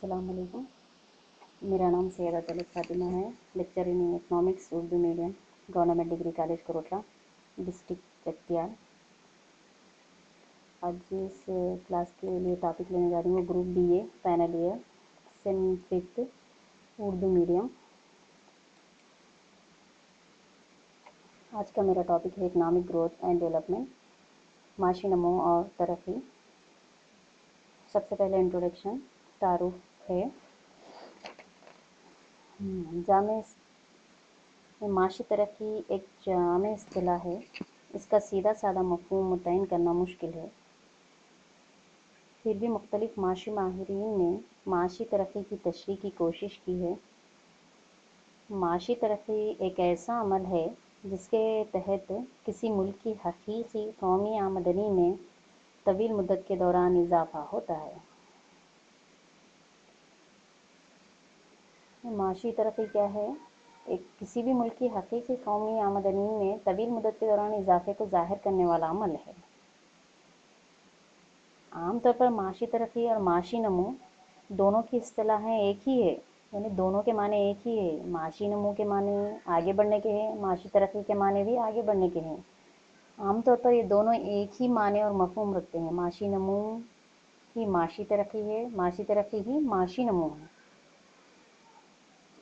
अस्सलाम वालेकुम। मेरा नाम सैयदा तलत फातिमा है। Lecture in economics Urdu medium, government degree college Korutla, district Jagtial. आज इस क्लास के लिए टॉपिक लेने जा रही हूँ group BA final year same 5th Urdu medium. आज का मेरा टॉपिक है इकनॉमिक ग्रोथ एंड डेवलपमेंट, माशी नमो और तरक्की। सबसे पहले इंट्रोडक्शन तारुफ है। जामे माशी तरक्की एक जामे इस्तिलाह है। इसका सीधा साधा मफ़हूम मुतय्यन करना मुश्किल है, फिर भी मुख्तलिफ माशी माहिरीन ने माशी तरक्की की तशरीह की कोशिश की है। माशी तरक्की एक ऐसा अमल है जिसके तहत किसी मुल्क की हकीकी कौमी आमदनी में तवील मुद्दत के दौरान इजाफा होता है। माशी तरक्की क्या है? एक किसी भी मुल्क की हकीकी कौमी आमदनी में तवील मुद्दत के दौरान इजाफे को ज़ाहिर करने वाला अमल है। आमतौर पर माशी तरक्की और माशी नमो दोनों की इस्तिलाहें एक ही है, यानी दोनों के माने एक ही है। माशी नमो के माने आगे बढ़ने के हैं, माशी तरक्की के माने भी आगे बढ़ने के हैं। आमतौर पर ये दोनों एक ही माने और मफहूम रखते हैं। माशी नमो ही माशी तरक्की है, माशी तरक्की ही माशी नमो है।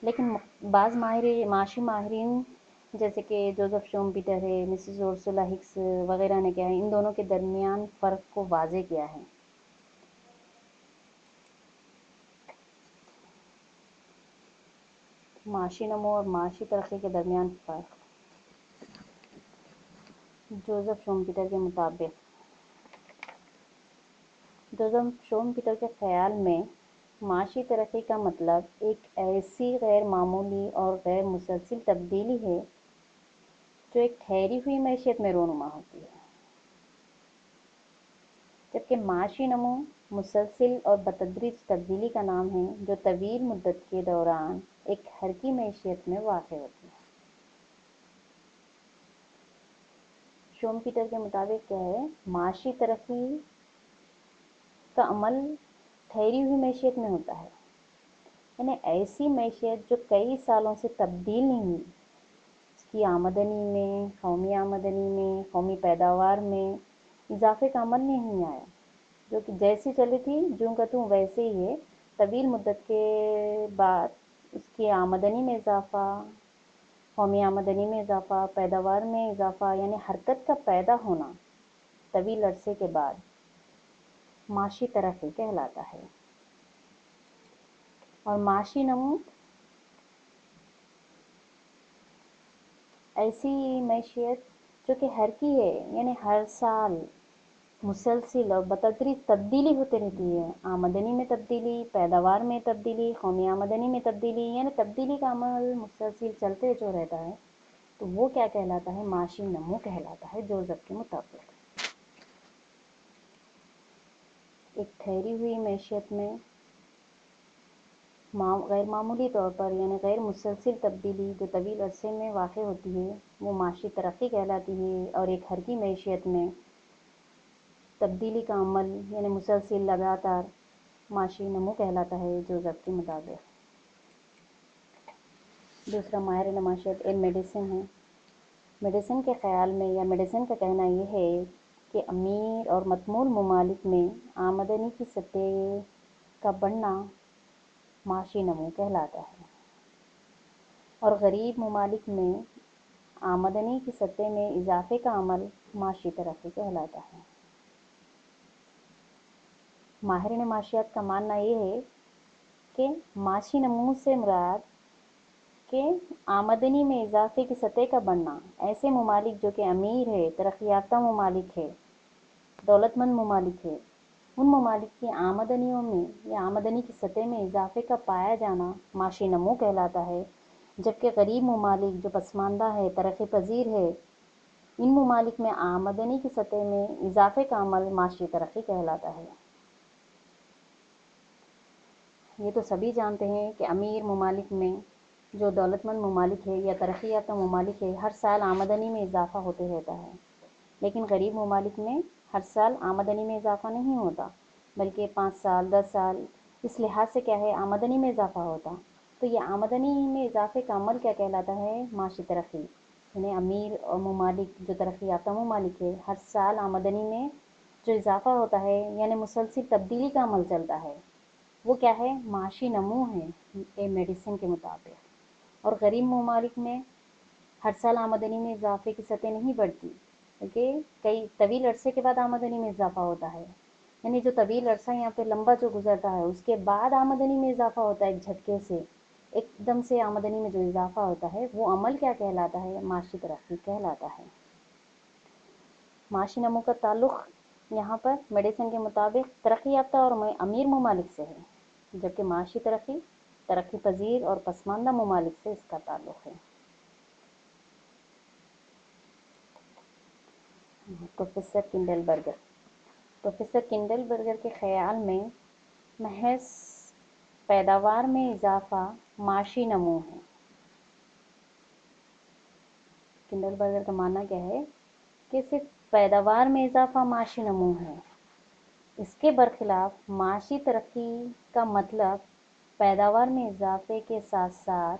लेकिन बाज़ माशी माहिरीन जैसे कि जोसेफ शोम्पीटर है, मिसेस उर्सुला हिक्स वगैरह ने क्या है, इन दोनों के दरमियान फ़र्क को वाज़े किया है। माशी नमो और माशी तरक्की के दरमियान फ़र्क। जोसेफ शोम्पीटर के मुताबिक, जोसेफ शोम्पीटर के ख़्याल में माशी तरक्की का मतलब एक ऐसी गैर मामूली और गैर मुसलसल तब्दीली है जो एक ठहरी हुई मैशियत में रोनुमा होती है, जबकि माशी नमो मुसलसल और बतदरीज तब्दीली का नाम है जो तवील मुद्दत के दौरान एक हरकी मैशियत में वाक़ होती है। शोम्पीटर के मुताबिक क्या है, माशी तरक्की का अमल ठहरी हुई मैशियत में होता है, यानी ऐसी मैशियत जो कई सालों से तब्दील नहीं हुई, उसकी आमदनी में, कौमी आमदनी में, कौमी पैदावार में इजाफे का अमल नहीं आया, जो कि जैसी चली थी जूं का त्यों वैसे ही है। तवील मुद्दत के बाद उसकी आमदनी में इजाफा, कौमी आमदनी में इजाफा, पैदावार में इजाफा, यानी हरकत का पैदा होना तवील अरसे के बाद माशी तरक्की कहलाता है। और माशी नमो ऐसी मैशियत जो कि हर की है, यानी हर साल मुसलसल और बतदरीज तब्दीली होती रहती है। आमदनी में तब्दीली, पैदावार में तब्दीली, कौमी आमदनी में तब्दीली, यानी तब्दीली का अमल मुसलसल चलते जो रहता है, तो वो क्या कहलाता है? माशी नमो कहलाता है जोसेफ के मुताबिक। एक ठहरी हुई मैशियत में गैर मामूली तौर पर, यानी गैर मुसलसल तब्दीली जो तवील अरसे में वाक़ होती है, वो माशी तरक्की कहलाती है। और एक हरकी मैशियत में तब्दीली का अमल, यानी मुसलसल लगातार, माशी नमो कहलाता है जोसेफ के मुताबिक। दूसरा माहिर नमाशियत मेडिसिन है। मेडिसिन के ख़्याल में, या मेडिसिन का कहना ये है कि अमीर और मतमूल ममालिक में आमदनी की सतह का बढ़ना माशी नमो कहलाता है, और गरीब ममालिक में आमदनी की सतह में इजाफे का अमल माशी तरक्की कहलाता है। माहिरीन माशियात का मानना ये है कि माशी नमो से मुराद के आमदनी में इजाफे की सतह का बढ़ना ऐसे ममालिक जो कि अमीर है, तरक्की याफ्ता ममालिक है, दौलतमंद ममालिक है, उन ममालिक की आमदनियों में या आमदनी की सतह में इजाफे का पाया जाना माशी नमो कहलाता है। जबकि गरीब ममालिक जो पसमानदा है, तरक्की पजीर है, इन ममालिक में आमदनी की सतह में इजाफे का अमल माशी तरक्की कहलाता है। ये तो सभी जानते हैं कि अमीर ममालिक में जो दौलतमंद ममालिक है या तरक्की याफ्ता ममालिक है, हर साल आमदनी में इजाफा होते रहता है। लेकिन गरीब ममालिक में हर साल आमदनी में इजाफा नहीं होता, बल्कि 5 साल, 10 साल इस लिहाज से क्या है, आमदनी में इजाफा होता। तो ये आमदनी में इजाफे का अमल क्या कहलाता है, माशी तरक्की। यानी अमीर और ममालिक, जो तरक्की याफ्ता ममालिक है, हर साल आमदनी में जो इजाफा होता है यानी मुसलसल तब्दीली का अमल चलता है, वो क्या है, माशी नमू है ए मेडिसिन के मुताबिक। और गरीब ममालिक में हर साल आमदनी में इजाफे की सतह नहीं बढ़ती, बल्कि कई तवील अरसे के बाद आमदनी में इजाफा होता है। यानी जो तवील अरसा यहाँ पे लंबा जो गुजरता है, उसके बाद आमदनी में इजाफा होता है, एक झटके से एकदम से आमदनी में जो इजाफा होता है, वो अमल क्या कहलाता है, माशी तरक्की कहलाता है। माशी नमू का ताल्लुक यहाँ पर मेडिसिन के मुताबिक तरक्की याफ्ता और अमीर ममालिक से है, जबकि माशी तरक्की तरक्की पजीर और पसमानदा ममालिक से इसका ताल्लुक है। प्रोफेसर किंडलबर्गर के ख्याल में महज पैदावार में इजाफा माशी नमू है। किंडलबर्गर का मानना क्या है कि सिर्फ पैदावार में इजाफा माशी नमू है। इसके बरखिलाफ माशी तरक्की का मतलब पैदावार में इजाफे के साथ साथ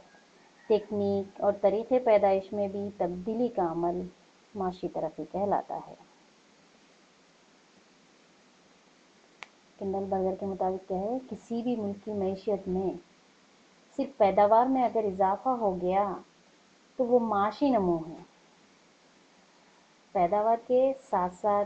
टेक्निक और तरीक़े पैदाइश में भी तब्दीली का अमल माशी तरक्की कहलाता है। किंडलबर्गर के मुताबिक क्या है, किसी भी मुल्क की मईशत में सिर्फ पैदावार में अगर इजाफा हो गया तो वो माशी नमू है। पैदावार के साथ साथ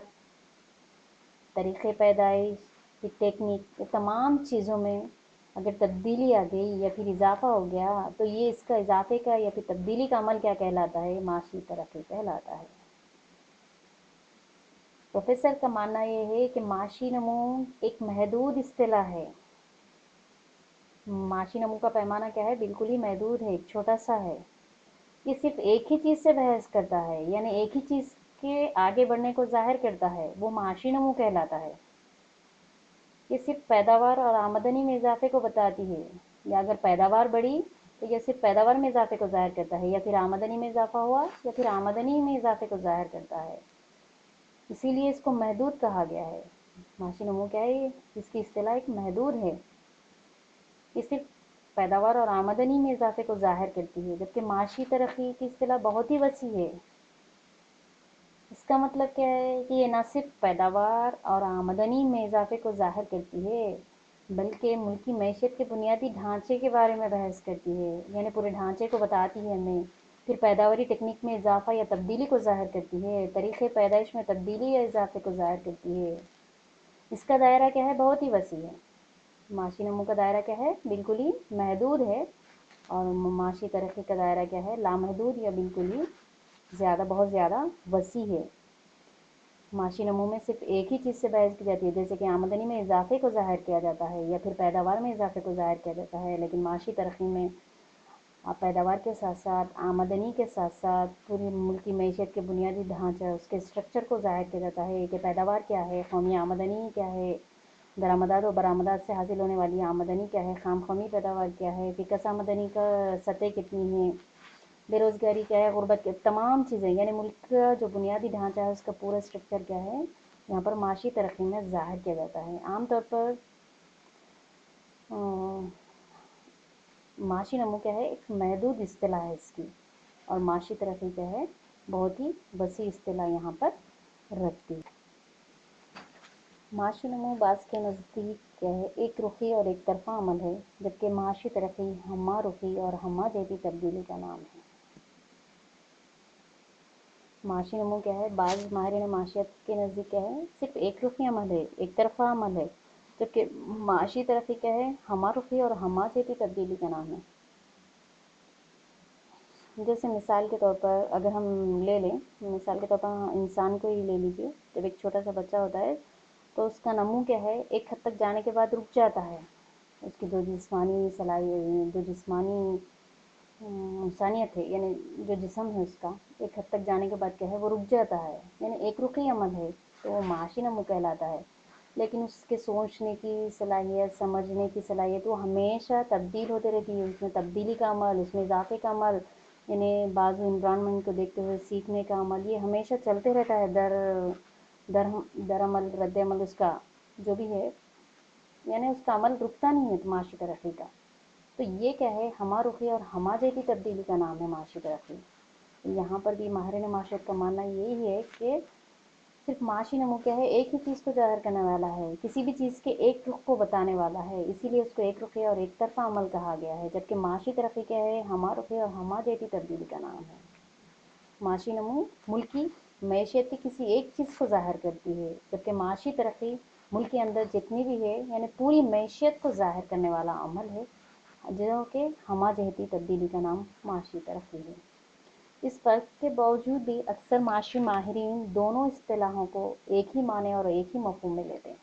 तरीक़े पैदाइश की टेक्निक, ये तमाम चीज़ों में अगर तब्दीली आ गई या फिर इजाफा हो गया, तो ये इसका इजाफे का या फिर तब्दीली का अमल क्या कहलाता है, माशी तरक्की कहलाता है। प्रोफेसर का मानना ये है कि माशी नमू एक महदूद इस्तिलाह है। माशी नमू का पैमाना क्या है, बिल्कुल ही महदूद है, एक छोटा सा है। ये सिर्फ एक ही चीज़ से बहस करता है, यानी एक ही चीज़ के आगे बढ़ने को जाहिर करता है, वो माशी नमू कहलाता है। ये सिर्फ पैदावार और आमदनी में इजाफे को बताती है, या अगर पैदावार बढ़ी तो ये सिर्फ पैदावार में इजाफे को जाहिर करता है, या फिर आमदनी में इजाफा हुआ या फिर आमदनी में इजाफे को जाहिर करता है। इसीलिए इसको महदूद कहा गया है। माशी नमू क्या है, इसकी इस्तिलाह एक महदूद है, ये सिर्फ पैदावार और आमदनी में इजाफे को जाहिर करती है, जबकि माशी तरक्की की इस्तिलाह बहुत ही वसी है। इसका मतलब क्या है कि ये न सिर्फ पैदावार और आमदनी में इजाफे को जाहिर करती है, बल्कि मुल्की मैशत के बुनियादी ढांचे के बारे में बहस करती है, यानी पूरे ढांचे को बताती है हमें। फिर पैदावारी टेक्निक में इजाफा या तब्दीली को जाहिर करती है, तरीक़े पैदाइश में तब्दीली या इजाफे को जाहिर करती है। इसका दायरा क्या है, बहुत ही वसी है। माशी नमू का दायरा क्या है, बिल्कुल ही महदूद है, और माशी तरक्की का दायरा क्या है, लामहदूद या बिल्कुल ही ज़्यादा, बहुत ज़्यादा वसी है। माशी नमू में सिर्फ एक ही चीज़ से बहस की जाती है, जैसे कि आमदनी में इजाफे को ज़ाहिर किया जाता है या फिर पैदावार में इजाफे को ज़ाहिर किया जाता है, लेकिन माशी तरक्की में पैदावार के साथ साथ आमदनी के साथ साथ पूरी मुल्की मैशत के बुनियादी ढांचा, उसके स्ट्रक्चर को ज़ाहिर किया जाता है कि पैदावार क्या है, कौमी आमदनी क्या है, दरामदात और बरामदात से हासिल होने वाली आमदनी क्या है, खाम खमी पैदावार क्या है, फिकस आमदनी का सतह कितनी है, बेरोज़गारी क्या है, गुर्बत के तमाम चीज़ें, यानी मुल्क का जो बुनियादी ढांचा है उसका पूरा स्ट्रक्चर क्या है, यहाँ पर माशी तरक्की में ज़ाहिर किया जाता है। आमतौर पर माशी नमू क्या है, एक महदूद इस्तिलाह है इसकी, और माशी तरक्की क्या है, बहुत ही वसी इस्तिलाह यहाँ पर रखती है। माशी नमू बाज़ के नज़दीक क्या है, एक रुखी और एक तरफा अमल है, जबकि माशी तरक्की हम्मा रुखी और हम्मा जैसी तब्दीली का नाम है। माशी नमू क्या है, बाज़ माहिरीन माशियत के नज़दीक क्या है, सिर्फ एक रुखी अमल है, एक तरफा अमल है, जबकि माशी तरक्की क्या है, हम्मा रुखी और हम्मा जैसी तब्दीली का नाम है। जैसे मिसाल के तौर पर अगर हम ले लें, मिसाल के तौर पर इंसान को ही ले लीजिए। जब एक छोटा सा बच्चा होता है तो उसका नमू क्या है, एक हद तक जाने के बाद रुक जाता है। उसकी जो जिस्मानी सलाहियत, जो जिस्मानी इंसानियत है, यानी जो जिस्म है उसका, एक हद तक जाने के बाद क्या है, वो रुक जाता है, यानी एक रुखी अमल है, तो वो माशी नमू कहलाता है। लेकिन उसके सोचने की सलाहियत, समझने की सलाहियत, वो हमेशा तब्दील होते रहती है, उसमें तब्दीली का अमल, उसमें इजाफे का अमल, यानी बाज़ इन्वायरमेंट को देखते हुए सीखने का अमल, ये हमेशा चलते रहता है। दर अमल, रद्द अमल, उसका जो भी है, یعنی اس کا عمل رکتا نہیں ہے معاشی ترقی کا. تو یہ کیا ہے، ہمارخی اور ہماجہتی تبدیلی کا نام ہے معاشی ترقی. یہاں پر بھی ماہرین معاشرت کا ماننا یہی ہے کہ صرف معاشی نمو کیا ہے، ایک ہی چیز کو ظاہر کرنے والا ہے، کسی بھی چیز کے ایک رخ کو بتانے والا ہے، اسی لیے اس کو ایک رخی اور ایک طرفہ عمل کہا گیا ہے. جبکہ معاشی ترقی کیا ہے، ہمارخی اور ہماجہتی تبدیلی کا نام ہے. معاشی نمو ملکی معیشت کی کسی ایک چیز کو ظاہر کرتی ہے، جبکہ معاشی ترقی ملک کے اندر جتنی بھی ہے یعنی پوری معیشت کو ظاہر کرنے والا عمل ہے، جو کہ ہماجہتی تبدیلی کا نام معاشی ترقی ہے. اس فرق کے باوجود بھی اکثر معاشی ماہرین دونوں اصطلاحوں کو ایک ہی معنی اور ایک ہی مفہوم میں لیتے ہیں.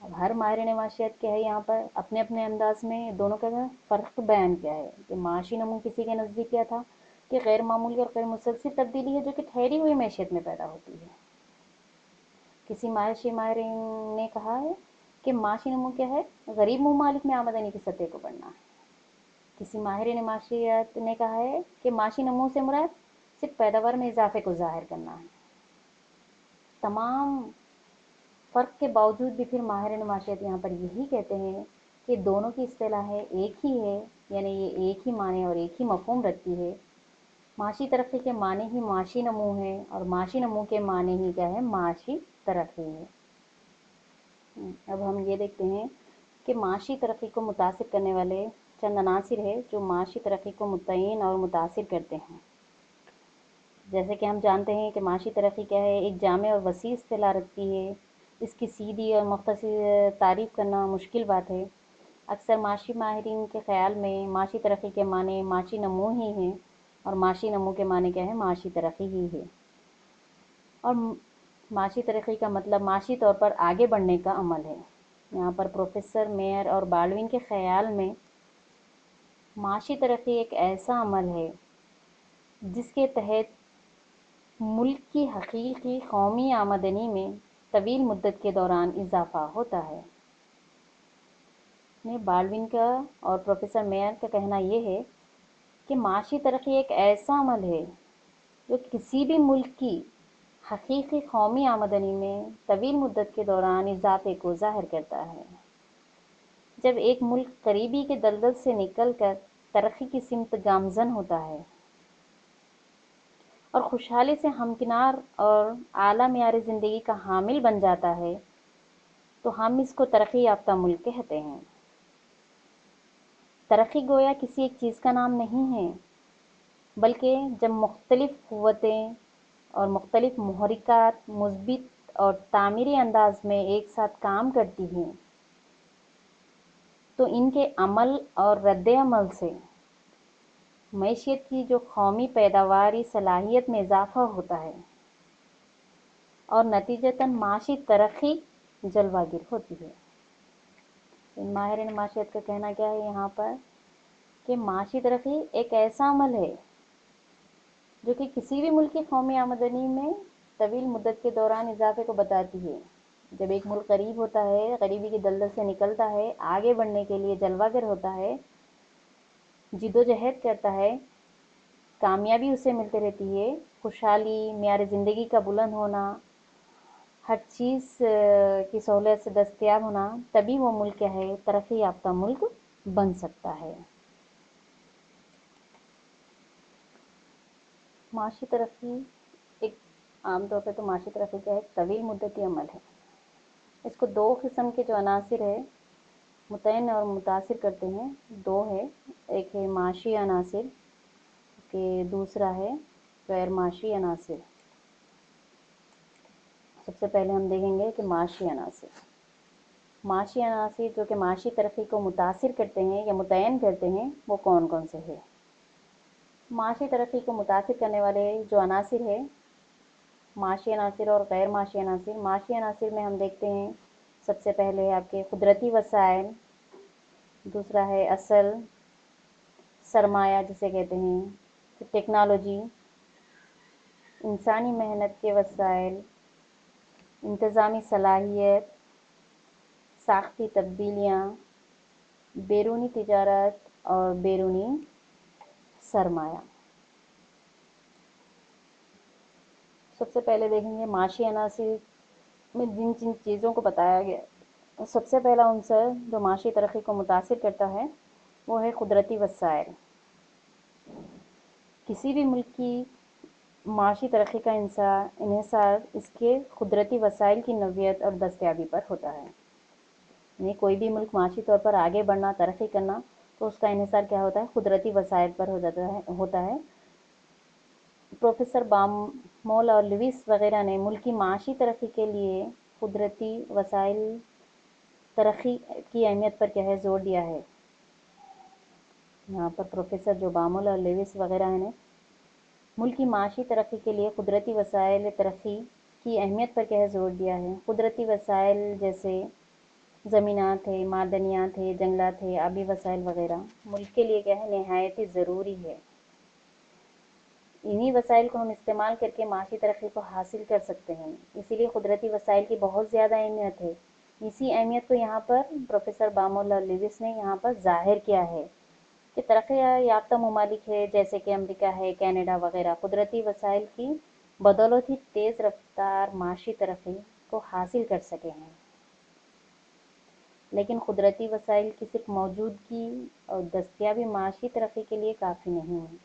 اب ہر ماہرین معاشیت کیا ہے یہاں پر اپنے اپنے انداز میں دونوں کا فرق بیان کیا ہے کہ معاشی نمو کسی کے نزدیک کیا تھا کہ غیر معمولی اور غیر مسلسل تبدیلی ہے جو کہ ٹھہری ہوئی معیشت میں پیدا ہوتی ہے. کسی معاشی ماہرین نے کہا ہے کہ معاشی نمو کیا ہے، غریب ممالک میں آمدنی کی سطح کو بڑھنا ہے. کسی ماہرین معاشیت نے کہا ہے کہ معاشی نمو سے مراد صرف پیداوار میں اضافے کو ظاہر کرنا ہے. تمام فرق کے باوجود بھی پھر ماہرین معاشیت یہاں پر یہی کہتے ہیں کہ دونوں کی اصطلاحیں ایک ہی ہے، یعنی یہ ایک ہی معنی اور ایک ہی مفہوم رکھتی ہے. معاشی ترقی کے معنی ہی معاشی نمو ہے اور معاشی نمو کے معنی ہی کیا ہے، معاشی ترقی ہے. اب ہم یہ دیکھتے ہیں کہ معاشی ترقی کو متاثر کرنے والے چند عناصر ہے جو معاشی ترقی کو متعین اور متاثر کرتے ہیں. جیسے کہ ہم جانتے ہیں کہ معاشی ترقی کیا ہے، ایک جامع اور وسیع اصطلاح رکھتی ہے. اس کی سیدھی اور مختصر تعریف کرنا مشکل بات ہے. اکثر معاشی ماہرین کے خیال میں معاشی ترقی کے معنی معاشی نمو ہی ہیں اور معاشی نمو کے معنی کیا ہے، معاشی ترقی ہی ہے. اور معاشی ترقی کا مطلب معاشی طور پر آگے بڑھنے کا عمل ہے. یہاں پر پروفیسر میئر اور بالڈوین کے خیال میں معاشی ترقی ایک ایسا عمل ہے جس کے تحت ملک کی حقیقی قومی آمدنی میں طویل مدت کے دوران اضافہ ہوتا ہے. بالڈوین کا اور پروفیسر میئر کا کہنا یہ ہے کہ معاشی ترقی ایک ایسا عمل ہے جو کسی بھی ملک کی حقیقی قومی آمدنی میں طویل مدت کے دوران اضافے کو ظاہر کرتا ہے. جب ایک ملک غریبی کے دلدل سے نکل کر ترقی کی سمت گامزن ہوتا ہے اور خوشحالی سے ہمکنار اور اعلیٰ معیار زندگی کا حامل بن جاتا ہے تو ہم اس کو ترقی یافتہ ملک کہتے ہیں. ترقی گویا کسی ایک چیز کا نام نہیں ہے، بلکہ جب مختلف قوتیں اور مختلف محرکات مثبت اور تعمیری انداز میں ایک ساتھ کام کرتی ہیں تو ان کے عمل اور رد عمل سے معیشت کی جو قومی پیداواری صلاحیت میں اضافہ ہوتا ہے اور نتیجتاً معاشی ترقی جلوہ گر ہوتی ہے. ان ماہرین معاشیت کا کہنا کیا ہے یہاں پر کہ معاشی ترقی ایک ایسا عمل ہے جو کہ کسی بھی ملک کی قومی آمدنی میں طویل مدت کے دوران اضافے کو بتاتی ہے. جب ایک ملک غریب ہوتا ہے، غریبی کی دلدل سے نکلتا ہے، آگے بڑھنے کے لیے جلوہ گر ہوتا ہے، جدوجہد کرتا ہے، کامیابی اسے ملتی رہتی ہے، خوشحالی، معیار زندگی کا بلند ہونا، ہر چیز کی سہولت سے دستیاب ہونا، تبھی وہ ملک کیا ہے، ترقی یافتہ ملک بن سکتا ہے. معاشی ترقی ایک عام طور پہ تو معاشی ترقی کیا ہے، ایک طویل مدتی عمل ہے. اس کو دو قسم کے جو عناصر ہے متعین اور متاثر کرتے ہیں، دو ہے. ایک ہے معاشی عناصر کہ دوسرا ہے غیر معاشی عناصر. سب سے پہلے ہم دیکھیں گے کہ معاشی عناصر. معاشی عناصر جو کہ معاشی ترقی کو متاثر کرتے ہیں یا متعین کرتے ہیں وہ کون کون سے ہیں؟ معاشی ترقی کو متاثر کرنے والے جو عناصر ہیں، معاشی عناصر اور غیر معاشی عناصر. معاشی عناصر میں ہم دیکھتے ہیں سب سے پہلے آپ کے قدرتی وسائل، دوسرا ہے اصل سرمایہ جسے کہتے ہیں، ٹیکنالوجی، انسانی محنت کے وسائل، انتظامی صلاحیت، ساختی تبدیلیاں، بیرونی تجارت اور بیرونی سرمایہ. سب سے پہلے دیکھیں گے معاشی عناصر میں جن چیزوں کو بتایا گیا सबसे पहला अंसर जो माशी तरक्की को मुतासिर करता है वो है कुदरती वसाइल। किसी भी मुल्क की माशी तरक्की का इन्हिसार इसके कुदरती वसाइल की नौइयत और दस्तयाबी पर होता है। यानी कोई भी मुल्क माशी तौर पर आगे बढ़ना, तरक्की करना, तो उसका इन्हिसार क्या होता है? कुदरती वसाइल पर होता है। प्रोफेसर बामोल और लुइस वगैरह ने मुल्क की माशी तरक्की के लिए कुदरती वसाइल तरक्की की अहमियत पर क्या है जोर दिया है। यहाँ पर प्रोफेसर जो बामोल और लुइस वगैरह ने मुल्क की माशी तरक्की के लिए कुदरती वसाइल तरक्की की अहमियत पर क्या है जोर दिया है। कुदरती वसाइल जैसे ज़मीनात है, मादनियात है, जंगलात है, आबी वसाइल वगैरह मुल्क के लिए क्या है नहायत ही ज़रूरी है। इन्हीं वसाइल को हम इस्तेमाल करके माशी तरक्की को हासिल कर सकते हैं। इसीलिए कुदरती वसाइल की बहुत ज़्यादा अहमियत है। इसी अहमियत को यहाँ पर प्रोफेसर बामोल और लुइस ने यहाँ पर ज़ाहिर किया है कि तरक्की याफ्ता ममालिक है जैसे कि अमेरिका है, कनाडा वगैरह कुदरती वसाइल की बदौलत ही तेज़ रफ्तार माशी तरक्की को हासिल कर सके हैं। लेकिन कुदरती वसाइल की सिर्फ मौजूदगी और दस्तयाबी माशी तरक्की के लिए काफ़ी नहीं है।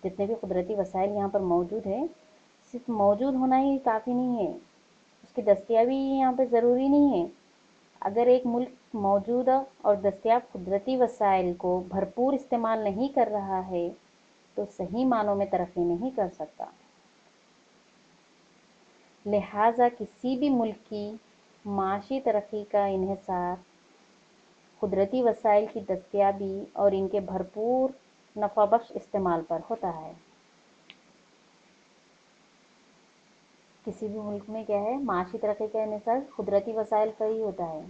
जितने भी कुदरती वसाइल यहाँ पर मौजूद है, सिर्फ मौजूद होना ही काफ़ी नहीं है, उसकी दस्तयाबी यहाँ पर ज़रूरी नहीं है। अगर एक मुल्क मौजूदा और दस्तयाब कुदरती वसाइल को भरपूर इस्तेमाल नहीं कर रहा है तो सही मानों में तरक्की नहीं कर सकता। लिहाजा किसी भी मुल्क की माशी तरक्की का इन्हिसार कुदरती वसाइल की दस्तयाबी और इनके भरपूर नफ़ाबख्श इस्तेमाल पर होता है। किसी भी मुल्क में क्या है माशी तरक्की का इन्हिसार कुदरती वसाइल पर ही होता है।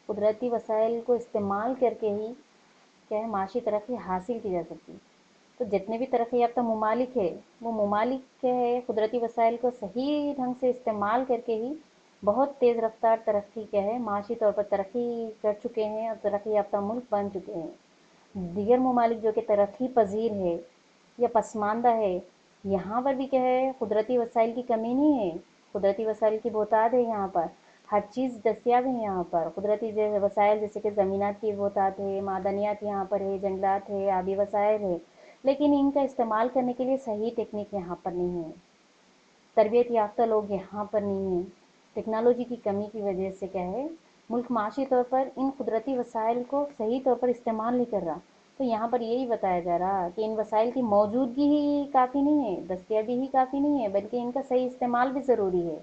कुदरती वसाइल को इस्तेमाल करके ही क्या है माशी तरक्की हासिल की जा सकती है। तो जितने भी तरक्की याफ्ता ममालिक है वो ममालिक क्या है कुदरती वसाइल को सही ढंग से इस्तेमाल करके ही बहुत तेज़ रफ्तार तरक्की क्या है माशी तौर पर तरक्की कर चुके हैं और तरक्की याफ्ता मुल्क बन चुके हैं। दीगर ममालिक जो कि तरक्की पजीर है या पसमानदा है, यहाँ पर भी क्या है कुदरती वसाइल की कमी नहीं है, कुदरती वसाइल की बहुतात है। यहाँ पर हर चीज़ दस्तियाब है। यहाँ पर कुदरती वसाइल जैसे कि ज़मीनात की बहुतात है, मादनियात यहाँ पर है, जंगलात है, आबी वसाइल है, लेकिन इनका इस्तेमाल करने के लिए सही टेक्निक यहाँ पर नहीं है। तरबियत याफ्ता लोग यहाँ पर नहीं हैं। टेक्नोलॉजी की कमी की वजह से क्या है मुल्क माशी तौर पर इन कुदरती वसाइल को सही तौर पर इस्तेमाल नहीं कर रहा। तो यहाँ पर यही बताया जा रहा कि इन वसाइल की मौजूदगी ही काफ़ी नहीं है, दस्तयाबी ही काफ़ी नहीं है, बल्कि इनका सही इस्तेमाल भी ज़रूरी है।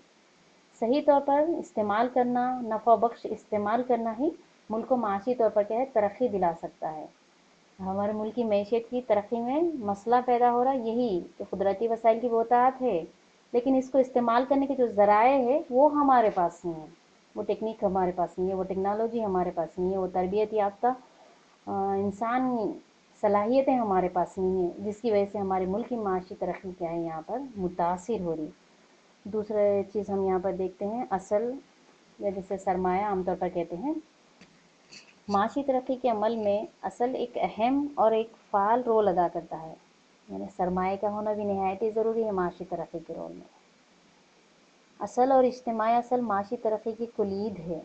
सही तौर पर इस्तेमाल करना, नफ़ा बख्श इस्तेमाल करना ही मुल्क को माशी तौर पर क्या है तरक्की दिला सकता है। हमारे मुल्क की मैशियत की तरक्की में मसला पैदा हो रहा यही कि कुदरती वसाइल की बहुतात है, लेकिन इसको इस्तेमाल करने के जो ज़राए हैं वो हमारे पास नहीं है, वो टेक्निक हमारे पास नहीं है, वो टेक्नोलॉजी हमारे पास नहीं है, वो तरबियत याफ्ता इंसान सलाहियतें हमारे पास नहीं है, जिसकी वजह से हमारे मुल्क की माशी तरक्की क्या है यहाँ पर मुतासिर हो रही। दूसरा चीज़ हम यहाँ पर देखते हैं असल या जिसे सरमाया आमतौर पर कहते हैं। माशी तरक्की के अमल में असल एक अहम और एक फ़ाल रोल अदा करता है, यानी सरमाए का होना भी नहायत ही ज़रूरी है माशी तरक्की के रोल में। असल और इज्तिमाई असल माशी तरक्की की कुलीद है।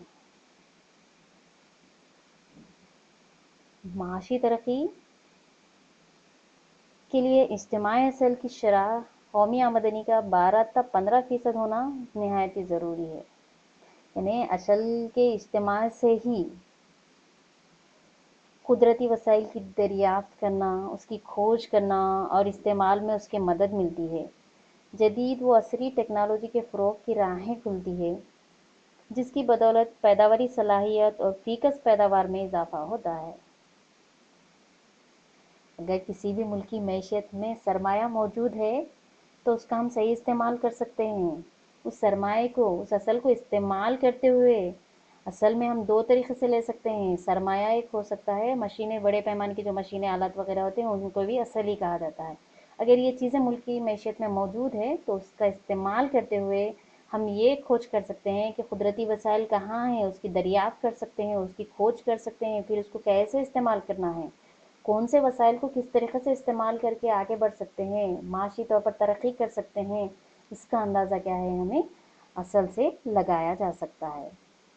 माशी तरक्की के लिए इज्तिमाई असल की शरह कौमी आमदनी का 12 तक 15% होना नहायत ही ज़रूरी है। यानी असल के इस्तेमाल से ही कुदरती वसाइल की दरियाफ्त करना, उसकी खोज करना और इस्तेमाल में उसके मदद मिलती है। जदीद व असरी टेक्नोलॉजी के फ़रोग़ की राहें खुलती है, जिसकी बदौलत पैदावारी सलाहियत और फ़ीकस पैदावार में इजाफ़ा होता है। अगर किसी भी मुल्क की मैशियत में सरमाया मौजूद है तो उसका हम सही इस्तेमाल कर सकते हैं। उस सरमाए को, उस असल को इस्तेमाल करते हुए असल में हम 2 तरीक़े से ले सकते हैं। सरमाया एक हो सकता है मशीनें, बड़े पैमाने की जो मशीनें, आलात वगैरह होते हैं उनको भी असल ही कहा जाता है। अगर ये चीज़ें मुल्क की मैशियत में मौजूद है तो उसका इस्तेमाल करते हुए हम ये खोज कर सकते हैं कि कुदरती वसाइल कहाँ हैं, उसकी दरियाफ्त कर सकते हैं, उसकी खोज कर सकते हैं, फिर उसको कैसे इस्तेमाल करना है, कौन से वसाइल को किस तरीके से इस्तेमाल करके आगे बढ़ सकते हैं, माशी तौर पर तरक्की कर सकते हैं, इसका अंदाज़ा क्या है हमें असल से लगाया जा सकता है।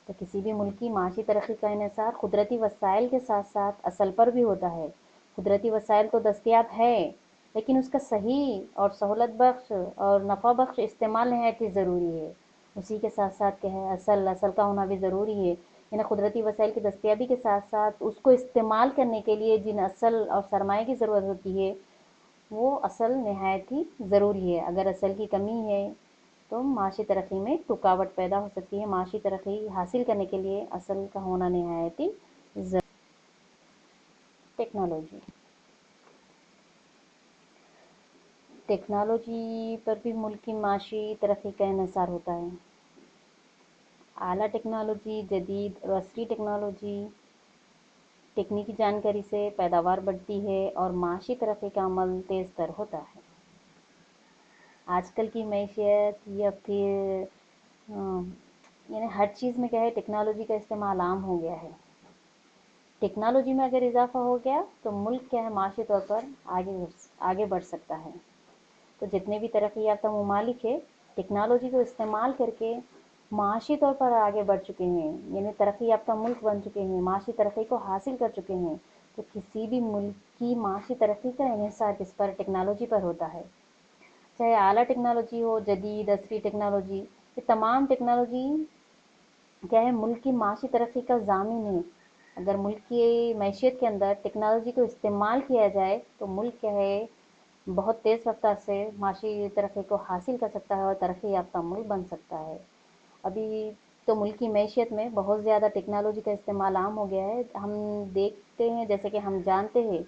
तो किसी भी मुल्क की माशी तरक्की का इन्हिसार कुदरती वसाइल के साथ साथ असल पर भी होता है। कुदरती वसाइल तो दस्तयाब है, लेकिन उसका सही और सहूलत बख्श और नफ़ा बख्श इस्तेमाल नहायत ही ज़रूरी है। उसी के साथ साथ क्या है, असल का होना भी ज़रूरी है। यानी कुदरती वसाइल की दस्तयाबी के साथ साथ उसको इस्तेमाल करने के लिए जिन असल और सरमाए की ज़रूरत होती है, वो असल नहायत ही ज़रूरी है। अगर असल की कमी है तो माशी तरक्की में रुकावट पैदा हो सकती है। माशी तरक्की हासिल करने के लिए असल का होना नहायत ही ज़रूरी। टेक्नोलॉजी टेक्नोलॉजी पर भी मुल्क की माशी तरक्की का इन्हिसार होता है। आला टेक्नोलॉजी, जदीद और असरी टेक्नोलॉजी तकनीकी जानकारी से पैदावार बढ़ती है और माशी तरक्की का अमल तेज़ तर होता है। आजकल की मैशियत या फिर यानी हर चीज़ में क्या है, टेक्नोलॉजी का इस्तेमाल आम हो गया है। टेक्नोलॉजी में अगर इजाफा हो गया तो मुल्क क्या है, माशी तौर पर आगे बढ़ सकता है। तो जितने भी तरक्की याफ्ता ममालिक है, टेक्नोलॉजी को इस्तेमाल करके माशी तौर पर आगे बढ़ चुके हैं, यानी तरक्की याफ्ता मुल्क बन चुके हैं, माशी तरक्की को हासिल कर चुके हैं। तो किसी भी मुल्क की माशी तरक्की का इन्हिसार किस पर, टेक्नोलॉजी पर होता है। चाहे आला टेक्नोलॉजी हो, जदीद असरी टेक्नोलॉजी, ये तमाम टेक्नोलॉजी क्या है, मुल्क की माशी तरक्की का ज़ामिन है। अगर मुल्क की मैशियत के अंदर टेक्नोलॉजी को इस्तेमाल किया जाए तो मुल्क क्या है, बहुत तेज़ रफ्तार से माशी तरक्की को हासिल कर सकता है और तरक्की याफ्ता मुल्क बन सकता है। अभी तो मुल्क की मैशियत में बहुत ज़्यादा टेक्नोलॉजी का इस्तेमाल आम हो गया है। हम देखते हैं, जैसे कि हम जानते हैं,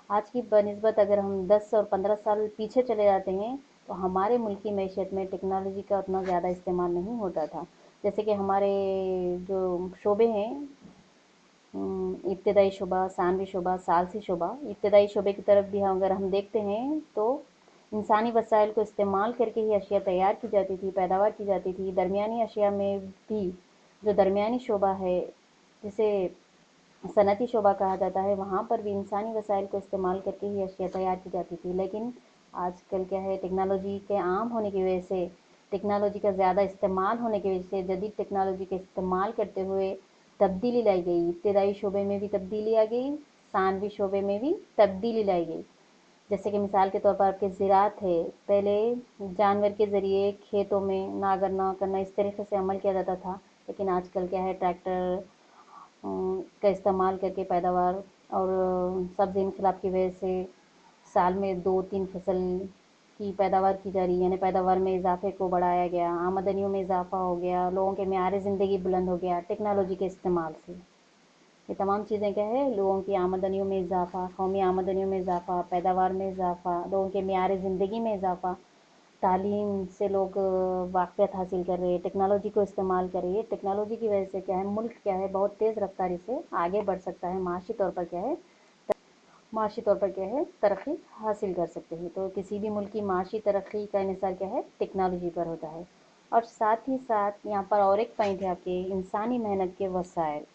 आज की बनिस्बत अगर हम 10 और 15 साल पीछे चले जाते हैं तो हमारे मुल्क की मैशियत में टेक्नोलॉजी का उतना ज़्यादा इस्तेमाल नहीं होता था। जैसे कि हमारे जो शोबे हैं, इब्तदाई शोबा, सानवी शोबा, सालसी शोबा, इब्तदाई शोबे की तरफ भी अगर हम देखते हैं तो इंसानी वसाइल को इस्तेमाल करके ही अशिया तैयार की जाती थी, पैदावार की जाती थी। दरमियानी अशिया में भी जो दरमियानी शोबा है, जिसे सनती शोबा कहा जाता है, वहाँ पर भी इंसानी वसाइल को इस्तेमाल करके ही अशिया तैयार की जाती थी। लेकिन आजकल क्या है, टेक्नोलॉजी के आम होने की वजह से, टेक्नोलॉजी का ज़्यादा इस्तेमाल होने की वजह से, जदीद टेक्नोलॉजी का इस्तेमाल करते हुए तब्दीली लाई गई। इब्तदाई शोबे में भी तब्दीली आ गई, सानवी शोबे में भी तब्दीली लाई गई। जैसे कि मिसाल के तौर पर आपके ज़राअत है, पहले जानवर के ज़रिए खेतों में नांगरना करना इस तरीके से अमल किया जाता था, लेकिन आजकल क्या है, ट्रैक्टर का इस्तेमाल करके पैदावार और सब्ज़ी इनकलाब की वजह से साल में 2-3 फसल की पैदावार की जा रही है, यानी पैदावार में इजाफे को बढ़ाया गया, आमदनियों में इजाफा हो गया, लोगों के मेयार ज़िंदगी बुलंद हो गया टेक्नोलॉजी के इस्तेमाल से। ये तमाम चीज़ें क्या है, लोगों की आमदनियों में इजाफा, कौमी आमदनियों में इजाफा, पैदावार में इजाफा, लोगों के मेयार ज़िंदगी में इजाफा, तालीम से लोग वाक़फ़ियत हासिल कर रहे हैं, टेक्नोलॉजी को इस्तेमाल कर रहे हैं। टेक्नोलॉजी की वजह से क्या है, मुल्क क्या है, बहुत तेज़ रफ्तारी से आगे बढ़ सकता है, माशी तौर पर क्या है, तरक्की हासिल कर सकते हैं। तो किसी भी मुल्क की माशी तरक्की का इन्हिसार क्या है, टेक्नोलॉजी पर होता है। और साथ ही साथ यहाँ पर और एक पॉइंट है आपके, इंसानी मेहनत के वसाइल।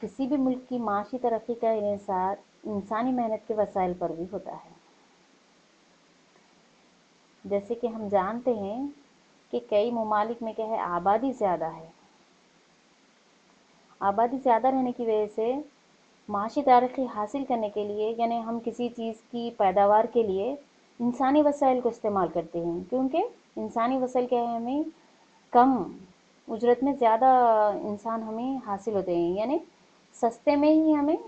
किसी भी मुल्क की माशी तरक्की का इन्हिसार इंसानी मेहनत के वसाइल पर भी होता है। जैसे कि हम जानते हैं कि कई ममालिक में क्या है, आबादी ज़्यादा है। आबादी ज़्यादा रहने की वजह से माशी तरक्की हासिल करने के लिए, यानी हम किसी चीज़ की पैदावार के लिए इंसानी वसाइल को इस्तेमाल करते हैं, क्योंकि इंसानी वसाइल क्या है, हमें कम उजरत में ज़्यादा इंसान हमें हासिल होते हैं, यानी सस्ते में ही हमें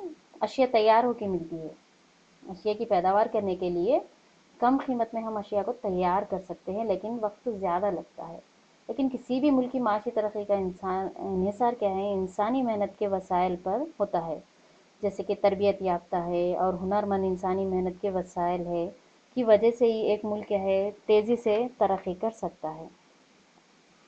अशिया तैयार होकर मिलती है। अशिया की पैदावार करने के लिए कम कीमत में हम अशिया को तैयार कर सकते हैं, लेकिन वक्त ज़्यादा लगता है। लेकिन किसी भी मुल्क की माशी तरक्की का इन्हिसार क्या है, इंसानी मेहनत के वसाइल पर होता है। जैसे कि तरबियत याफ्ता है और हुनरमंद इंसानी मेहनत के वसाइल है की वजह से ही एक मुल्क क्या है, तेज़ी से तरक्की कर सकता है।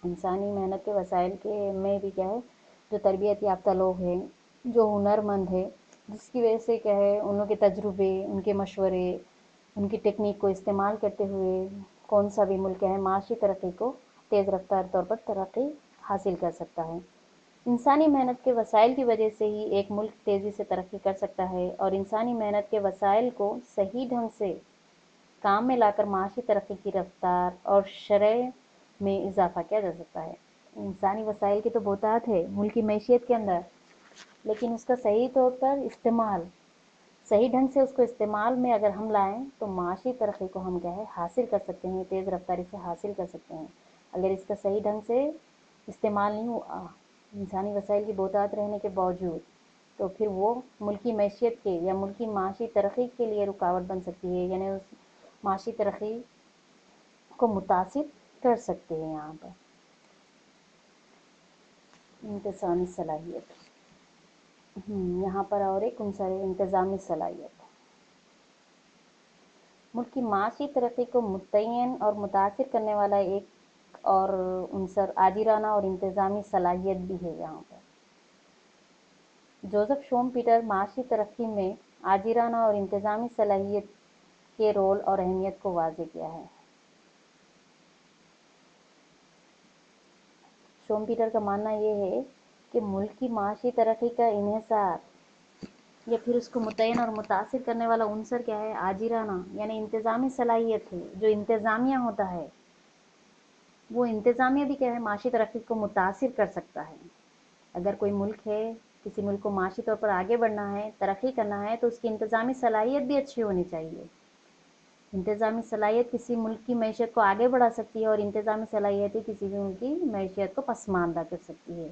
इंसानी मेहनत के वसाइल के में भी क्या है, जो तरबियत याफ्ता लोग हैं, जो हुनरमंद है, जिसकी वजह से क्या है, उन लोगों के तजुर्बे, उनके मशवरे, उनकी टेक्निक को इस्तेमाल करते हुए कौन सा भी मुल्क है, माशी तरक्की को तेज़ रफ्तार तौर पर तरक्की हासिल कर सकता है। इंसानी मेहनत के वसाइल की वजह से ही एक मुल्क तेज़ी से तरक्की कर सकता है, और इंसानी मेहनत के वसाइल को सही ढंग से काम में लाकर माशी तरक्की की रफ्तार और शरह میں اضافہ کیا جا سکتا ہے۔ انسانی وسائل کی تو بہتات ہے ملکی معیشت کے اندر، لیکن اس کا صحیح طور پر استعمال، صحیح ڈھنگ سے اس کو استعمال میں اگر ہم لائیں تو معاشی ترقی کو ہم کیا ہے حاصل کر سکتے ہیں، تیز رفتاری سے حاصل کر سکتے ہیں۔ اگر اس کا صحیح ڈھنگ سے استعمال نہیں ہوا انسانی وسائل کی بہتات رہنے کے باوجود، تو پھر وہ ملکی معیشت کے یا ملکی معاشی ترقی کے لیے رکاوٹ بن سکتی ہے، یعنی اس معاشی ترقی کو متاثر کر سکتے ہیں۔ یہاں پر انتظامی صلاحیت، یہاں پر اور ایک عنصر ہے انتظامی صلاحیت۔ ملک کی معاشی ترقی کو متعین اور متاثر کرنے والا ایک اور عنصر آجرانہ اور انتظامی صلاحیت بھی ہے۔ یہاں پر جوزف شومپیٹر معاشی ترقی میں آجرانہ اور انتظامی صلاحیت کے رول اور اہمیت کو واضح کیا ہے۔ شومپیٹر کا ماننا یہ ہے کہ ملک کی معاشی ترقی کا انحصار یا پھر اس کو متعین اور متاثر کرنے والا عنصر کیا ہے، آجرانہ یعنی انتظامی صلاحیت ہے۔ جو انتظامیہ ہوتا ہے وہ انتظامیہ بھی کیا ہے معاشی ترقی کو متاثر کر سکتا ہے۔ اگر کوئی ملک ہے، کسی ملک کو معاشی طور پر آگے بڑھنا ہے، ترقی کرنا ہے، تو اس کی انتظامی صلاحیت بھی اچھی ہونی چاہیے۔ انتظامی صلاحیت کسی ملک کی معیشت کو آگے بڑھا سکتی ہے اور انتظامی صلاحیت کسی بھی ملک کی معیشت کو پسماندہ کر سکتی ہے۔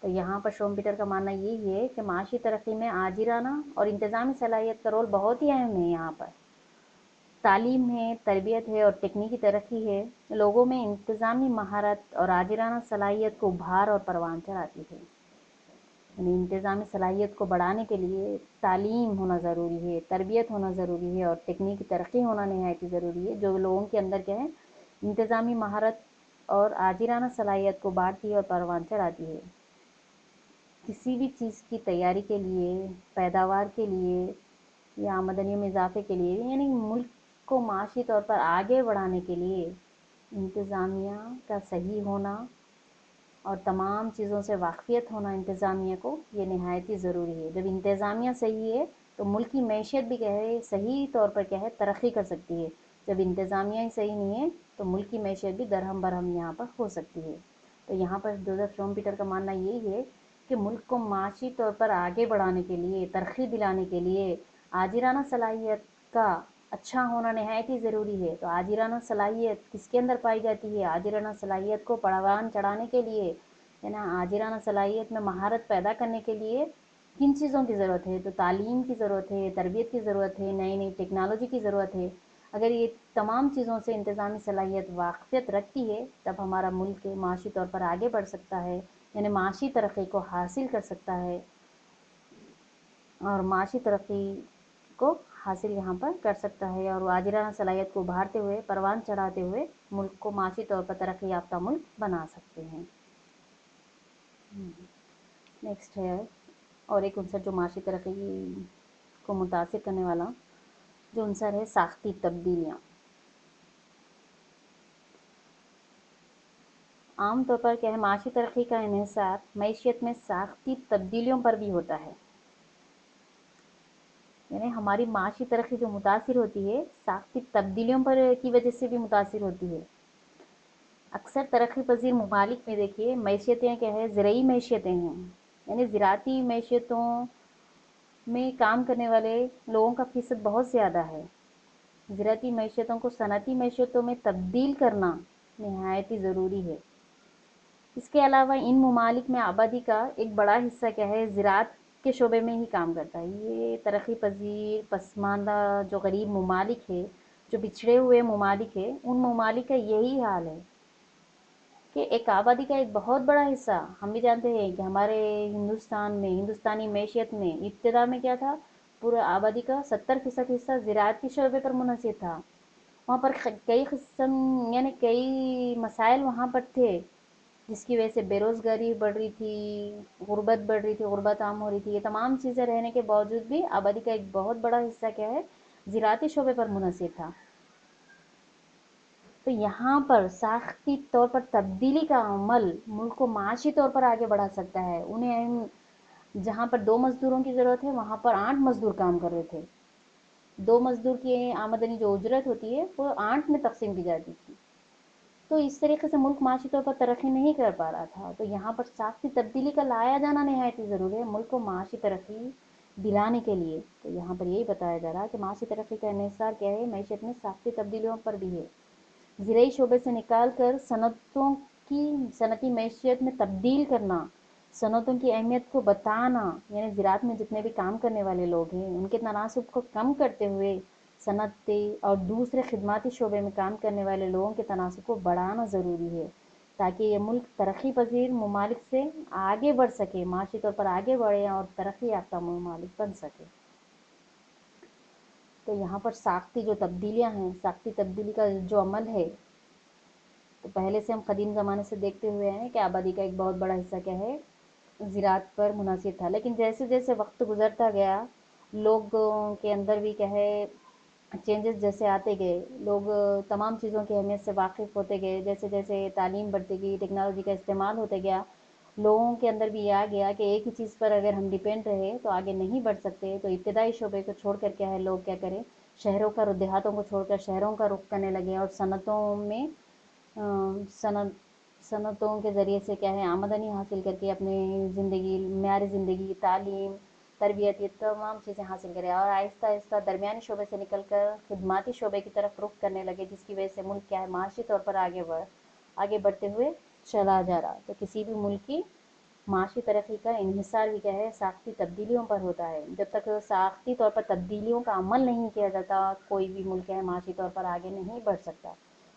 تو یہاں پر شومپیٹر کا ماننا یہی ہے کہ معاشی ترقی میں آجرانہ اور انتظامی صلاحیت کا رول بہت ہی اہم ہے۔ یہاں پر تعلیم ہے، تربیت ہے اور تکنیکی ترقی ہے، لوگوں میں انتظامی مہارت اور آجرانہ صلاحیت کو ابھار اور پروان چڑھاتی ہے۔ یعنی انتظامی صلاحیت کو بڑھانے کے لیے تعلیم ہونا ضروری ہے، تربیت ہونا ضروری ہے اور تکنیکی ترقی ہونا نہایت ضروری ہے، جو لوگوں کے اندر کیا ہے انتظامی مہارت اور آجرانہ صلاحیت کو بڑھاتی ہے اور پروان چڑھاتی ہے۔ کسی بھی چیز کی تیاری کے لیے، پیداوار کے لیے یا آمدنیوں میں اضافے کے لیے، یعنی ملک کو معاشی طور پر آگے بڑھانے کے لیے انتظامیہ کا صحیح ہونا اور تمام چیزوں سے واقفیت ہونا انتظامیہ کو یہ نہایت ہی ضروری ہے۔ جب انتظامیہ صحیح ہے تو ملک کی معیشت بھی کیا ہے صحیح طور پر کیا ہے ترقی کر سکتی ہے۔ جب انتظامیہ ہی صحیح نہیں ہے تو ملک کی معیشت بھی درہم برہم یہاں پر ہو سکتی ہے۔ تو یہاں پر جوزف شومپیٹر کا ماننا یہی ہے کہ ملک کو معاشی طور پر آگے بڑھانے کے لیے، ترقی دلانے کے لیے آجرانہ صلاحیت کا اچھا ہونا نہایت ہی ضروری ہے۔ تو آجرانہ صلاحیت کس کے اندر پائی جاتی ہے؟ آجرانہ صلاحیت کو پروان چڑھانے کے لیے، یعنی آجرانہ صلاحیت میں مہارت پیدا کرنے کے لیے کن چیزوں کی ضرورت ہے؟ تو تعلیم کی ضرورت ہے، تربیت کی ضرورت ہے، نئی نئی ٹیکنالوجی کی ضرورت ہے۔ اگر یہ تمام چیزوں سے انتظامی صلاحیت واقفیت رکھتی ہے تب ہمارا ملک معاشی طور پر آگے بڑھ سکتا ہے، یعنی معاشی ترقی کو حاصل کر سکتا ہے اور معاشی ترقی کو حاصل یہاں پر کر سکتا ہے اور آجرانہ صلاحیت کو ابھارتے ہوئے، پروان چڑھاتے ہوئے ملک کو معاشی طور پر ترقی یافتہ ملک بنا سکتے ہیں۔ نیکسٹ ہے اور ایک عنصر جو معاشی ترقی کو متاثر کرنے والا جو عنصر ہے ساختی تبدیلیاں۔ عام طور پر کیا ہے معاشی ترقی کا انحصار معیشت میں ساختی تبدیلیوں پر بھی ہوتا ہے، یعنی ہماری معاشی ترقی جو متاثر ہوتی ہے ساختی تبدیلیوں پر کی وجہ سے بھی متاثر ہوتی ہے۔ اکثر ترقی پذیر ممالک میں دیکھیے معیشتیں کیا ہے زرعی معیشتیں ہیں، یعنی زراعتی معیشتوں میں کام کرنے والے لوگوں کا فیصد بہت زیادہ ہے۔ زراعتی معیشتوں کو صنعتی معیشتوں میں تبدیل کرنا نہایت ہی ضروری ہے۔ اس کے علاوہ ان ممالک میں آبادی کا ایک بڑا حصہ کیا ہے زراعت کے شعبے میں ہی کام کرتا ہے۔ یہ ترقی پذیر پسماندہ جو غریب ممالک ہے، جو پچھڑے ہوئے ممالک ہے، ان ممالک کا یہی حال ہے کہ ایک آبادی کا ایک بہت بڑا حصہ، ہم بھی جانتے ہیں کہ ہمارے ہندوستان میں ہندوستانی معیشت میں ابتدا میں کیا تھا، پورے آبادی کا 70% حصہ زراعت کے شعبے پر منحصر تھا۔ وہاں پر کئی قسم یعنی کئی مسائل وہاں پر تھے جس کی وجہ سے بے روزگاری بڑھ رہی تھی، غربت بڑھ رہی تھی، غربت عام ہو رہی تھی۔ یہ تمام چیزیں رہنے کے باوجود بھی آبادی کا ایک بہت بڑا حصہ کیا ہے زراعتی شعبے پر منحصر تھا۔ تو یہاں پر ساختی طور پر تبدیلی کا عمل ملک کو معاشی طور پر آگے بڑھا سکتا ہے۔ انہیں جہاں پر 2 مزدوروں کی ضرورت ہے وہاں پر 8 مزدور کام کر رہے تھے۔ 2 مزدور کی آمدنی جو اجرت ہوتی ہے وہ 8 میں تقسیم کی جاتی تھی۔ तो इस तरीके से मुल्क माशी तौर पर तरक्की नहीं कर पा रहा था। तो यहाँ पर साख्ती तब्दीली का लाया जाना नहायत ही ज़रूरी है मुल्क को माशी तरक्की दिलाने के लिए। तो यहाँ पर यही बताया जा रहा है कि माशी तरक्की का इन्हिसार क्या है, मैशियत में साख्ती तब्दीलियों पर भी है। ज़राई शोबे से निकाल कर सनती मैशियत में तब्दील करना, सनतों की अहमियत को बताना, यानी ज़राअत में जितने भी काम करने वाले लोग हैं उनके तनासुब को कम करते हुए सनती और दूसरे खिदमाती शोबे में काम करने वाले लोगों के तनासुब को बढ़ाना ज़रूरी है, ताकि ये मुल्क तरक्की पजीर ममालिक से आगे बढ़ सके, माशी तौर पर आगे बढ़े और तरक्की याफ्ता ममालिक बन सके। तो यहाँ पर साख्ती जो तब्दीलियाँ हैं, साख्ती तब्दीली का जो अमल है, तो पहले से हम कदीम ज़माने से देखते हुए हैं कि आबादी का एक बहुत बड़ा हिस्सा क्या है, ज़राअत पर मुनहसर था। लेकिन जैसे जैसे वक्त गुजरता गया, लोगों के अंदर भी क्या है चेंजेस जैसे आते गए, लोग तमाम चीज़ों की अहमियत से वाकिफ़ होते गए, जैसे जैसे तालीम बढ़ती गई, टेक्नोलॉजी का इस्तेमाल होते गया, लोगों के अंदर भी ये आ गया कि एक ही चीज़ पर अगर हम डिपेंड रहे तो आगे नहीं बढ़ सकते। तो इब्तदाई शोबे को छोड़ कर क्या है, लोग क्या करें, शहरों का देहातों को छोड़कर शहरों का रुख करने लगे और सनतों में सनत सनतों के ज़रिए से क्या है आमदनी हासिल करके अपनी ज़िंदगी, मेयारी ज़िंदगी, तालीम, तरबियत, ये तमाम चीज़ें हासिल करें और आहिस्ता आहिस्ता दरमियानी शोबे से निकल कर खिदमाती शोबे की तरफ रुख करने लगे, जिसकी वजह से मुल्क क्या है माशी तौर पर आगे बढ़ते हुए चला जा रहा। तो किसी भी मुल्क की माशी तरक्की का इन्हिसार भी क्या है, साख्ती तब्दीलियों पर होता है। जब तक साख्ती तौर पर तब्दीलियों का अमल नहीं किया जाता, कोई भी मुल्क है माशी तौर पर आगे नहीं बढ़ सकता।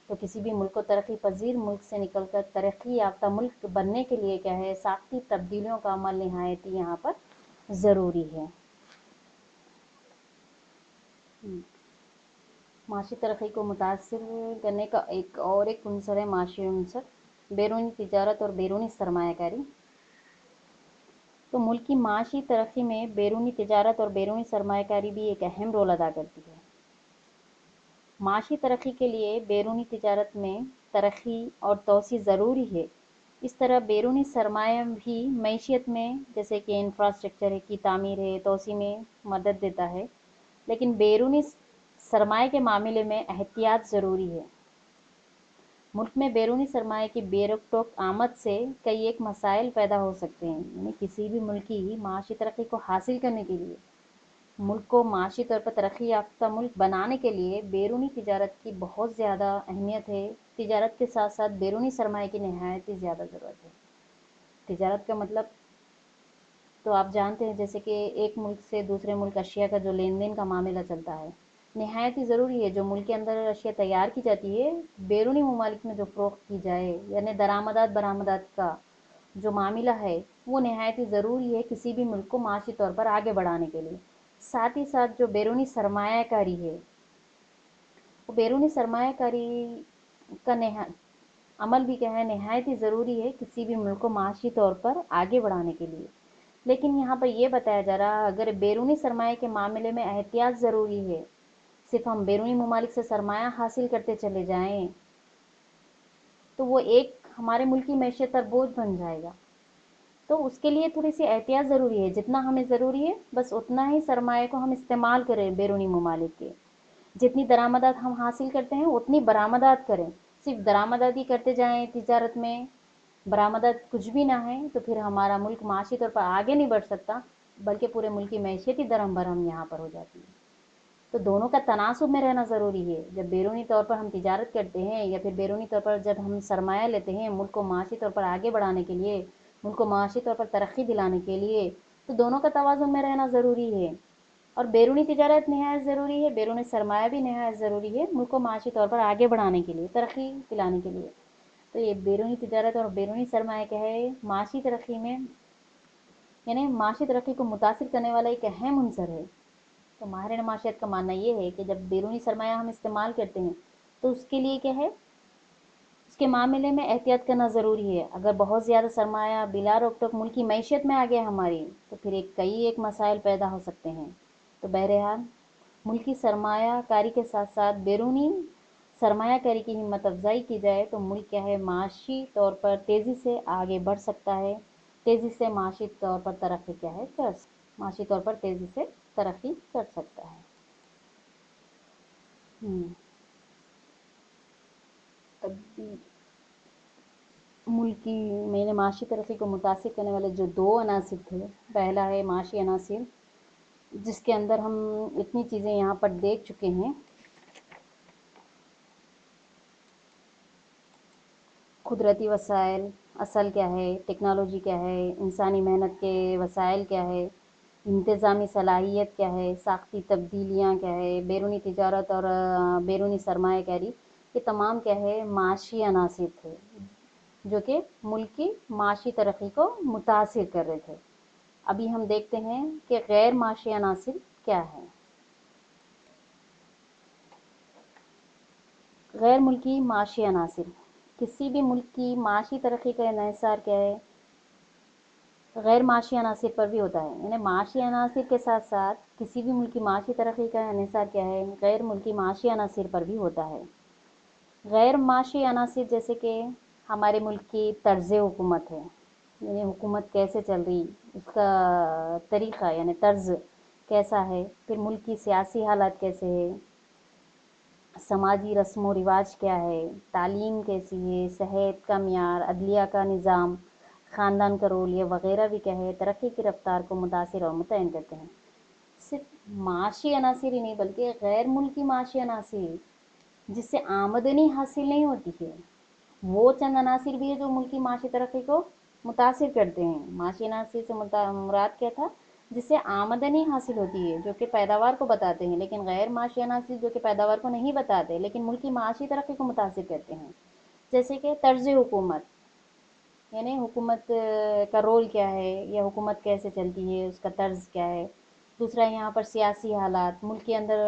तो किसी भी मुल्क को तरक्की पजीर मुल्क से निकलकर तरक्की याफ्ता मुल्क बनने के लिए क्या है, साख्ती तब्दीलियों का अमल नहायत ही यहाँ पर ज़रूरी है। माशी तरक्की को मुतासर करने का एक अंसर है माशी अंसर, बैरूनी तिजारत और बैरूनी सरमायाकारी। तो मुल्क की माशी तरक्की में बैरूनी तिजारत और बैरूनी सरमायाकारी भी एक अहम रोल अदा करती है। माशी तरक्की के लिए बैरूनी तिजारत में तरक्की और तोसी ज़रूरी है। इस तरह बैरूनी सरमाया भी मैशियत में, जैसे कि इंफ्रास्ट्रक्चर की तामीर है, तोसी में मदद देता है, लेकिन बैरूनी सरमाए के मामले में एहतियात ज़रूरी है। मुल्क में बैरूनी सरमाए की बेरोक-टोक आमद से कई एक मसाइल पैदा हो सकते हैं। यानी किसी भी मुल्क की माशी तरक्की को हासिल करने के लिए, मुल्क को माशी तौर पर तरक्की याफ्ता मुल्क बनाने के लिए बैरूनी तिजारत की बहुत ज़्यादा अहमियत है। तिजारत के साथ साथ बैरूनी सरमाए की नहायत ही ज़्यादा ज़रूरत है। तिजारत का मतलब तो आप जानते हैं, जैसे कि एक मुल्क से दूसरे मुल्क अशिया का जो लेन देन का मामला चलता है, नहायत ही ज़रूरी है। जो मुल्क के अंदर अशिया तैयार की जाती है, बैरूनी ममालिक में जो फ़रोख्त की जाए, यानी दरामदात बरामदात का जो मामला है, वो नहायत ही ज़रूरी है किसी भी मुल्क को माशी तौर पर आगे बढ़ाने के लिए। साथ ही साथ जो बैरूनी सरमायाकारी है, वो बैरूनी सरमायाकारी का अमल भी क्या है, नहायत ही ज़रूरी है किसी भी मुल्क को माशी तौर पर आगे बढ़ाने के लिए। लेकिन यहाँ पर यह बताया जा रहा है, अगर बैरूनी सरमाए के मामले में एहतियात ज़रूरी है, सिर्फ हम बैरूनी ममालिक से सरमाया हासिल करते चले जाएं, तो वो एक हमारे मुल्क की मैशियत पर बोझ बन जाएगा। तो उसके लिए थोड़ी सी एहतियात ज़रूरी है। जितना हमें ज़रूरी है बस उतना ही सरमाए को हम इस्तेमाल करें बैरूनी ममालिक के। जितनी दरामदात हम हासिल करते हैं उतनी बरामदात करें। सिर्फ दरामदात ही करते जाएं, तिजारत में बरामदात कुछ भी ना है, तो फिर हमारा मुल्क माशी तौर पर आगे नहीं बढ़ सकता, बल्कि पूरे मुल्क की मैशियत ही दरम भरम यहाँ पर हो जाती है। तो दोनों का तनासुब में रहना ज़रूरी है। जब बैरूनी तौर पर हम तिजारत करते हैं या फिर बैरूनी तौर पर जब हम सरमाया लेते हैं मुल्क को माशी तौर पर आगे बढ़ाने के लिए, मुल्क को माशी तौर पर तरक्की दिलाने के लिए, तो दोनों का तवाज़ुन में रहना ज़रूरी है। और बैरूनी तिजारत नहायत ज़रूरी है, बैरूनी सरमाया भी नहायत ज़रूरी है मुल्क को माशी तौर पर आगे बढ़ाने के लिए, तरक्की दिलाने के लिए। तो ये बैरूनी तिजारत और बैरूनी सरमाया क्या है, माशी तरक्की में, यानी माशी तरक्की को मुतासिर करने वाला एक अहम अंसर है। तो माहिर माशियत का मानना ये है कि जब बैरूनी सरमाया हम इस्तेमाल करते हैं तो उसके लिए क्या है, उसके मामले में एहतियात करना ज़रूरी है। अगर बहुत ज़्यादा सरमाया बिला रोक टोक मुल्क की मैशियत में आ गया हमारी, तो फिर कई एक मसाइल पैदा हो सकते हैं। तो बहरहाल मुल्क की सरमाया कारी के साथ साथ बैरूनी सरमाया कारी की हिम्मत अफजाई की जाए तो मुल्क क्या है, माशी तौर पर तेज़ी से आगे बढ़ सकता है, तेज़ी से माशी तौर पर तरक्की क्या है माशी तौर पर तेज़ी से तरक्की कर सकता है। तब्दील मुल्की मैंने माशी तरक्की को मुतासिर करने वाले जो 2 अनासिर थे, पहला है माशी अनासिर, जिसके अंदर हम इतनी चीज़ें यहाँ पर देख चुके हैं। कुदरती वसाइल असल क्या है, टेक्नोलॉजी क्या है, इंसानी मेहनत के वसाइल क्या है, इंतज़ामी सलाहियत क्या है, साख्ती तब्दीलियाँ क्या है, बैरूनी तिजारत और बैरूनी सरमायाकारी, ये तमाम क्या है माशी अनासिर थे जो कि मुल्क की माशी तरक्की को मुतासिर कर रहे थे। अभी हम देखते हैं कि गैर माशी अनासिर क्या है। गैर मुल्की माशी अनासिर, किसी भी मुल्क की माशी तरक्की का इन्हिसार क्या है, गैर माशी अनासिर पर भी होता है। यानी माशी अनासिर के साथ साथ किसी भी मुल्क की माशी तरक्की का इन्हिसार क्या है, गैर मुल्की माशी अनासिर पर भी होता है। गैर माशी अनासिर जैसे कि हमारे मुल्क की तर्ज हुकूमत है, यानी हुकूमत कैसे चल रही, उसका तरीक़ा यानी तर्ज कैसा है, फिर मुल्क की सियासी हालात कैसे है, समाजी रस्म व रिवाज क्या है, तालीम कैसी है, सेहत का मियार, अदलिया का निज़ाम, ख़ानदान का रोल, ये वगैरह भी क्या है तरक्की की रफ्तार को मुतासिर और मुतय्यन करते हैं। सिर्फ माशी अनासिर ही नहीं बल्कि गैर मुल्की माशी अनासिर जिससे आमदनी हासिल नहीं होती है, वो चंद अनासिर भी है जो मुल्क की माशी तरक्की को मुतासिर करते हैं। माशी अनासिर से मुराद क्या था, जिससे आमदनी हासिल होती है, जो कि पैदावार को बताते हैं, लेकिन गैर माशी अनासिर जो कि पैदावार को नहीं बताते लेकिन मुल्क की माशी तरक्की को मुतासिर करते हैं। जैसे कि तर्ज हुकूमत, यानी हुकूमत का रोल क्या है या हुकूमत कैसे चलती है, उसका तर्ज क्या है। दूसरा यहाँ पर सियासी हालात, मुल्क के अंदर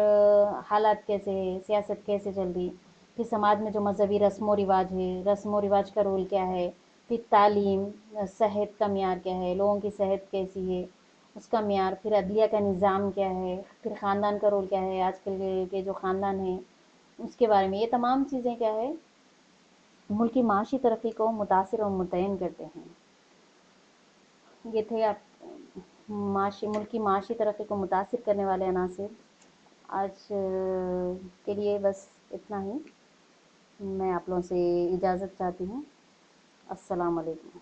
हालात कैसे है, सियासत कैसे चल रही। फिर समाज में जो मजहबी रस्म व रिवाज है, रस्म व रिवाज का रोल क्या है। फिर तालीम, सेहत का मियार क्या है, लोगों की सेहत कैसी है, उसका मियार। फिर अदलिया का निज़ाम क्या है, फिर ख़ानदान का रोल क्या है, आजकल के जो ख़ानदान हैं उसके बारे में। ये तमाम चीज़ें क्या है मुल्क की माशी तरक्की को मुतासिर और मुतय्यन करते हैं। ये थे आप मुल्क की माशी तरक्की को मुतासिर करने वाले अनासिर। आज के लिए बस इतना ही। मैं आप लोगों से इजाज़त चाहती हूँ। अस्सलाम वालेकुम।